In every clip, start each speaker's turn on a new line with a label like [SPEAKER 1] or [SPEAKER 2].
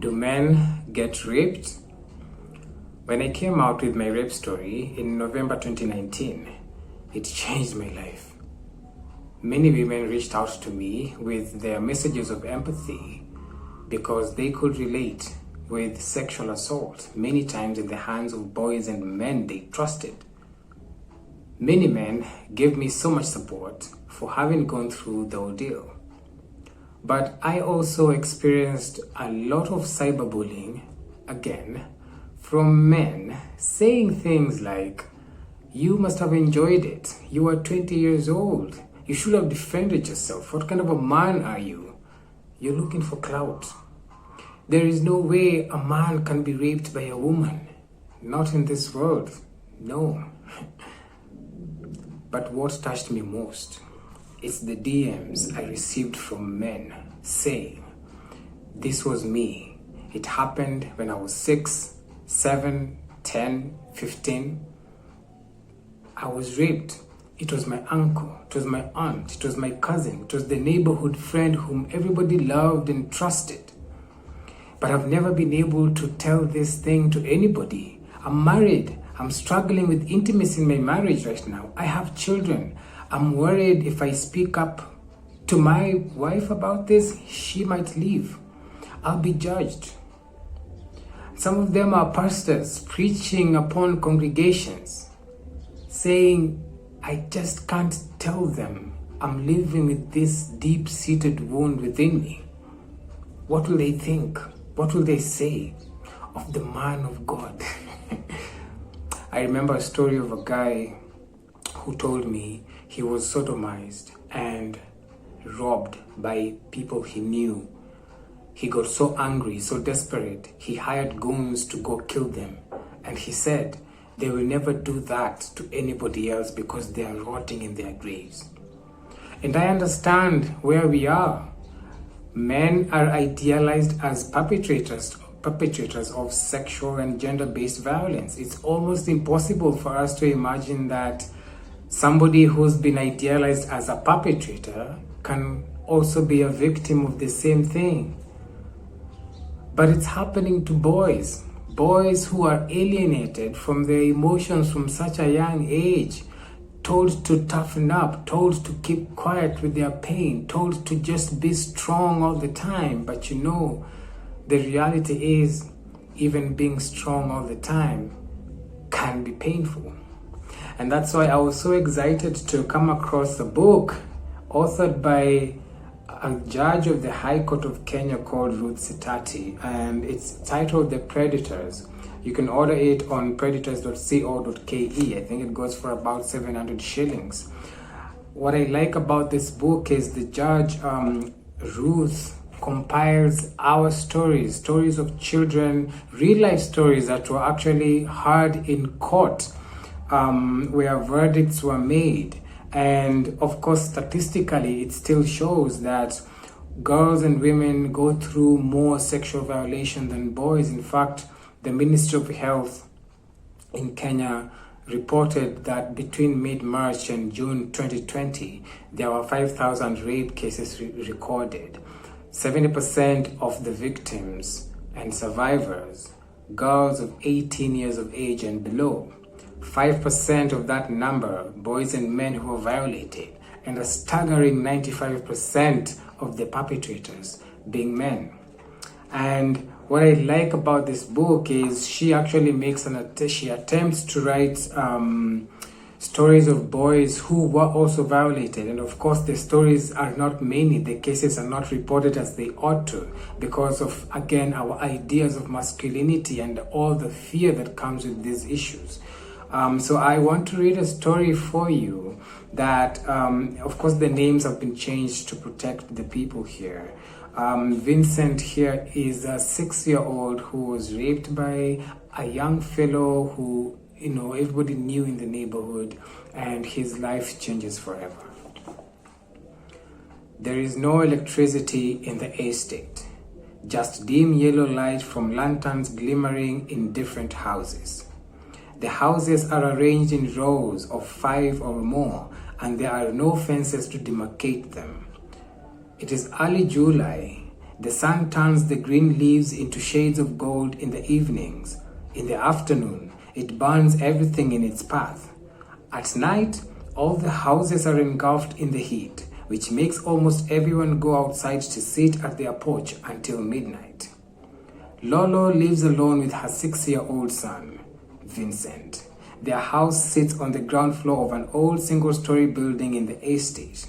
[SPEAKER 1] Do men get raped? When I came out with my rape story in November 2019, it changed my life. Many women reached out to me with their messages of empathy because they could relate with sexual assault, many times in the hands of boys and men they trusted. Many men gave me so much support for having gone through the ordeal. But I also experienced a lot of cyberbullying, again, from men saying things like, "You must have enjoyed it. You are 20 years old. You should have defended yourself. What kind of a man are you? You're looking for clout. There is no way a man can be raped by a woman. Not in this world. No." But what touched me most is the DMs I received from men saying, "This was me. It happened when I was 6, 7, 10, 15. I was raped. It was my uncle, it was my aunt, it was my cousin, it was the neighborhood friend whom everybody loved and trusted. But I've never been able to tell this thing to anybody. I'm married. I'm struggling with intimacy in my marriage right now. I have children. I'm worried if I speak up to my wife about this, she might leave. I'll be judged." Some of them are pastors preaching upon congregations, saying, "I just can't tell them I'm living with this deep-seated wound within me. What will they think? What will they say of the man of God?" I remember a story of a guy who told me he was sodomized and robbed by people he knew. He got so angry, so desperate, he hired goons to go kill them. And he said they will never do that to anybody else because they are rotting in their graves. And I understand where we are. Men are idealized as perpetrators of sexual and gender-based violence. It's almost impossible for us to imagine that somebody who's been idealized as a perpetrator can also be a victim of the same thing. But it's happening to boys who are alienated from their emotions from such a young age, told to toughen up, told to keep quiet with their pain, told to just be strong all the time. But you know, the reality is, even being strong all the time can be painful. And that's why I was so excited to come across a book authored by a judge of the High Court of Kenya called Ruth Sitati, and it's titled The Predators. You can order it on predators.co.ke. I think it goes for about 700 shillings. What I like about this book is the judge, Ruth, compiles our stories of children, real life stories that were actually heard in court, where verdicts were made. And of course, statistically, it still shows that girls and women go through more sexual violation than boys. In fact, the Ministry of Health in Kenya reported that between mid-March and June 2020, there were 5,000 rape cases recorded. 70% of the victims and survivors, girls of 18 years of age and below. 5% of that number, boys and men who were violated, and a staggering 95% of the perpetrators being men. And what I like about this book is she actually she attempts to write stories of boys who were also violated. And of course, the stories are not many. The cases are not reported as they ought to because of, again, our ideas of masculinity and all the fear that comes with these issues. So I want to read a story for you that, of course, the names have been changed to protect the people here. Vincent here is a 6-year-old who was raped by a young fellow who, everybody knew in the neighborhood, and his life changes forever. There is no electricity in the estate, just dim yellow light from lanterns glimmering in different houses. The houses are arranged in rows of 5 or more, and there are no fences to demarcate them. It is early July. The sun turns the green leaves into shades of gold in the evenings. In the afternoon, it burns everything in its path. At night, all the houses are engulfed in the heat, which makes almost everyone go outside to sit at their porch until midnight. Lolo lives alone with her 6-year-old son, Vincent. Their house sits on the ground floor of an old single-story building in the estate.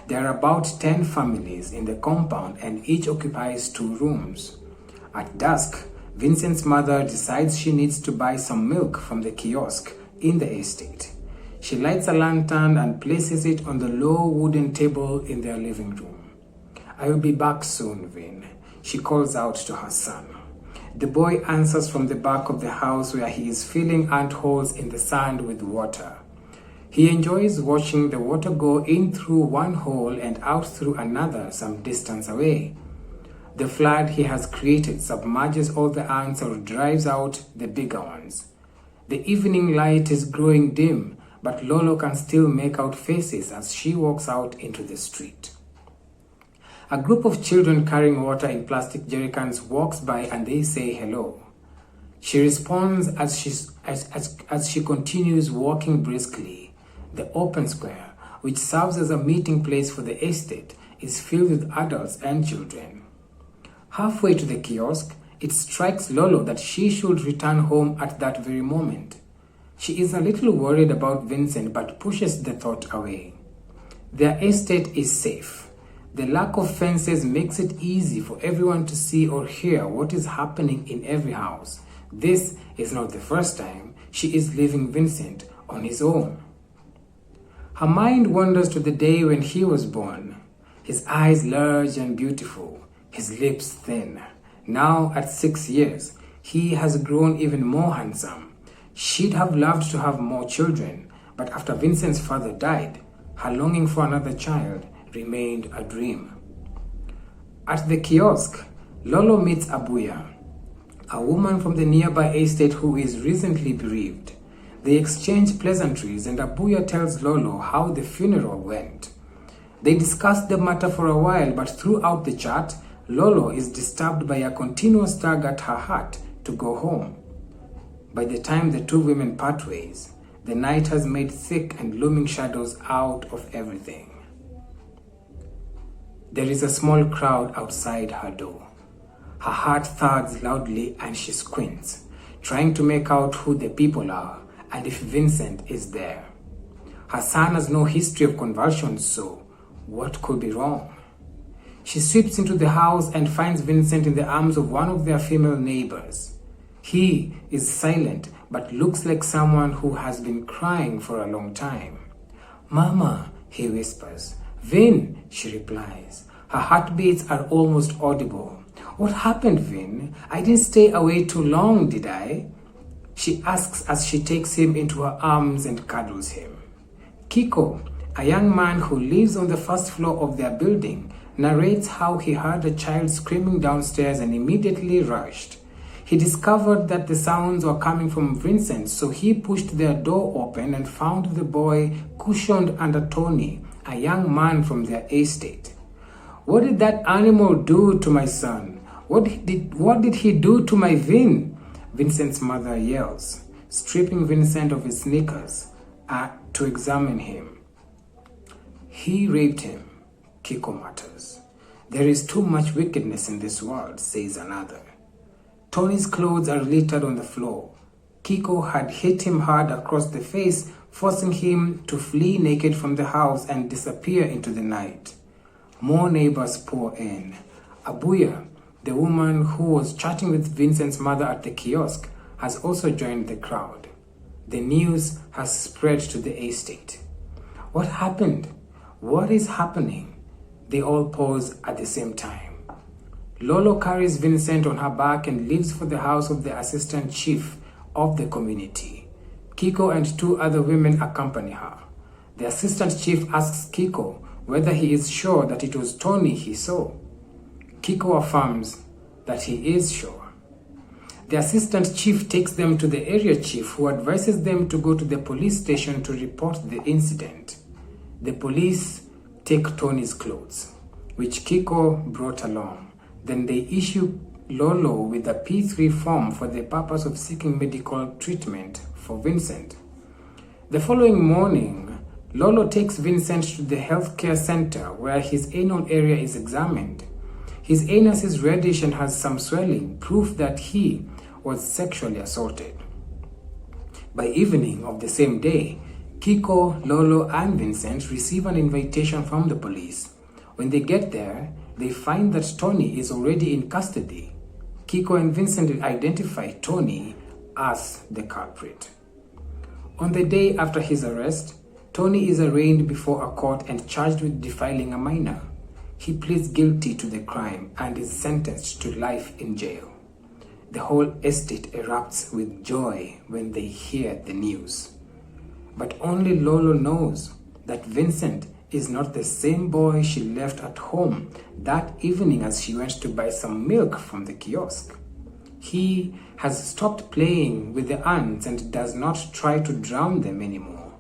[SPEAKER 1] There are about 10 families in the compound and each occupies 2 rooms. At dusk, Vincent's mother decides she needs to buy some milk from the kiosk in the estate. She lights a lantern and places it on the low wooden table in their living room. "I will be back soon, Vin," she calls out to her son. The boy answers from the back of the house where he is filling ant holes in the sand with water. He enjoys watching the water go in through one hole and out through another some distance away. The flood he has created submerges all the ants or drives out the bigger ones. The evening light is growing dim, but Lolo can still make out faces as she walks out into the street. A group of children carrying water in plastic jerrycans walks by and they say hello. She responds as she continues walking briskly. The open square, which serves as a meeting place for the estate, is filled with adults and children. Halfway to the kiosk, it strikes Lolo that she should return home at that very moment. She is a little worried about Vincent but pushes the thought away. Their estate is safe. The lack of fences makes it easy for everyone to see or hear what is happening in every house. This is not the first time she is leaving Vincent on his own. Her mind wanders to the day when he was born. His eyes large and beautiful, his lips thin. Now at 6 years, he has grown even more handsome. She'd have loved to have more children, but after Vincent's father died, her longing for another child remained a dream. At the kiosk, Lolo meets Abuya, a woman from the nearby estate who is recently bereaved. They exchange pleasantries and Abuya tells Lolo how the funeral went. They discuss the matter for a while, but throughout the chat, Lolo is disturbed by a continuous tug at her heart to go home. By the time the 2 women part ways, the night has made thick and looming shadows out of everything. There is a small crowd outside her door. Her heart thuds loudly and she squints, trying to make out who the people are and if Vincent is there. Her son has no history of convulsions, so what could be wrong? She sweeps into the house and finds Vincent in the arms of one of their female neighbors. He is silent but looks like someone who has been crying for a long time. "Mama," he whispers. "Vin," she replies. Her heartbeats are almost audible. "What happened, Vin? I didn't stay away too long, did I?" she asks as she takes him into her arms and cuddles him. Kiko, a young man who lives on the first floor of their building, narrates how he heard a child screaming downstairs and immediately rushed. He discovered that the sounds were coming from Vincent, so he pushed their door open and found the boy cushioned under Tony, a young man from their estate. "What did that animal do to my son? What did he do to my Vin?" Vincent's mother yells, stripping Vincent of his sneakers to examine him. "He raped him," Kiko mutters. "There is too much wickedness in this world," says another. Tony's clothes are littered on the floor. Kiko had hit him hard across the face, forcing him to flee naked from the house and disappear into the night. More neighbors pour in. Abuya, the woman who was chatting with Vincent's mother at the kiosk, has also joined the crowd. The news has spread to the estate. "What happened? What is happening?" They all pause at the same time. Lolo carries Vincent on her back and leaves for the house of the assistant chief of the community. Kiko and 2 other women accompany her. The assistant chief asks Kiko whether he is sure that it was Tony he saw. Kiko affirms that he is sure. The assistant chief takes them to the area chief, who advises them to go to the police station to report the incident. The police take Tony's clothes, which Kiko brought along, Then they issue Lolo with a P3 form for the purpose of seeking medical treatment for Vincent. The following morning, Lolo takes Vincent to the healthcare center where his anal area is examined. His anus is reddish and has some swelling, proof that he was sexually assaulted. By evening of the same day, Kiko, Lolo, and Vincent receive an invitation from the police. When they get there, they find that Tony is already in custody. Kiko and Vincent identify Tony as the culprit. On the day after his arrest, Tony is arraigned before a court and charged with defiling a minor. He pleads guilty to the crime and is sentenced to life in jail. The whole estate erupts with joy when they hear the news. But only Lolo knows that Vincent is not the same boy she left at home that evening as she went to buy some milk from the kiosk. He has stopped playing with the ants and does not try to drown them anymore.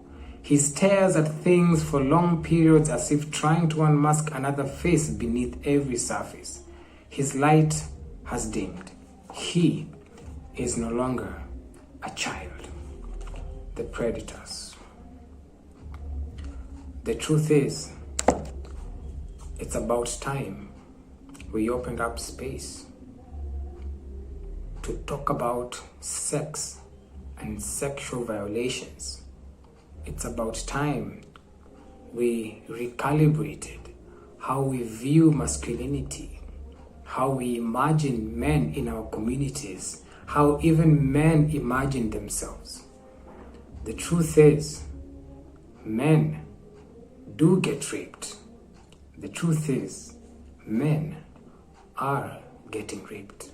[SPEAKER 1] He stares at things for long periods as if trying to unmask another face beneath every surface. His light has dimmed. He is no longer a child. The predators. The truth is, it's about time we opened up space to talk about sex and sexual violations. It's about time we recalibrated how we view masculinity, how we imagine men in our communities, how even men imagine themselves. The truth is, men do get raped. The truth is, men are getting raped.